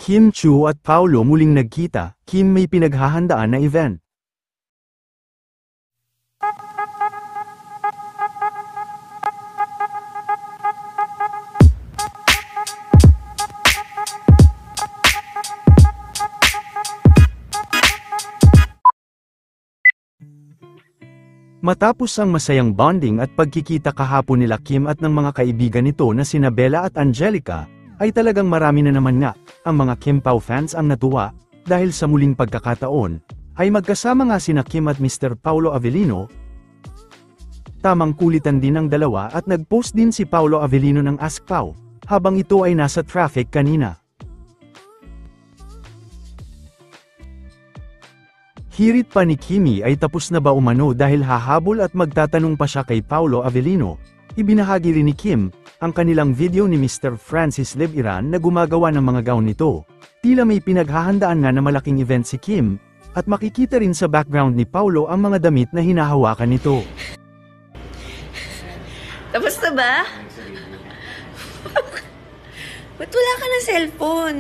Kim Chu at Paolo muling nagkita. Kim may pinaghahandaan na event. Matapos ang masayang bonding at pagkikita kahapon nila Kim at ng mga kaibigan nito na sina Bella at Angelica, ay talagang marami na naman nga, ang mga Kim Pao fans ang natuwa, dahil sa muling pagkakataon, ay magkasama nga sina Kim at Mr. Paolo Avellino. Tamang kulitan din ang dalawa at nag-post din si Paolo Avellino ng Ask Pao, habang ito ay nasa traffic kanina. Hirit pa ni Kimi ay tapos na ba umano dahil hahabol at magtatanong pa siya kay Paolo Avellino. Ibinahagi rin ni Kim, ang kanilang video ni Mr. Francis Liv-Iran na gumagawa ng mga gown nito. Tila may pinaghahandaan nga na malaking event si Kim, at makikita rin sa background ni Paolo ang mga damit na hinahawakan nito. Tapos na ba? Ba't wala ka ng cellphone?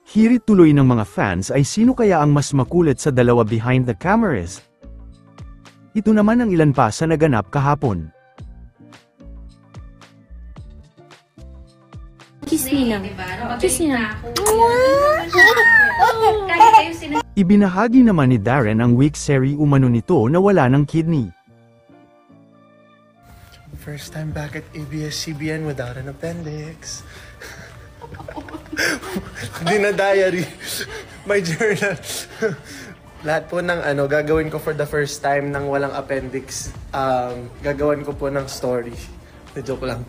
Hirit tuloy ng mga fans ay sino kaya ang mas makulit sa dalawa behind the cameras. Ito naman ang ilan pa sa naganap kahapon. Kiss me lang. Kiss me lang. Ibinahagi naman ni Darren ang week series umano nito na wala ng kidney. First time back at ABS-CBN without an appendix. Hindi na diary. My journal. Lahat po ng gagawin ko for the first time nang walang appendix. Gagawin ko po ng story. Joke lang.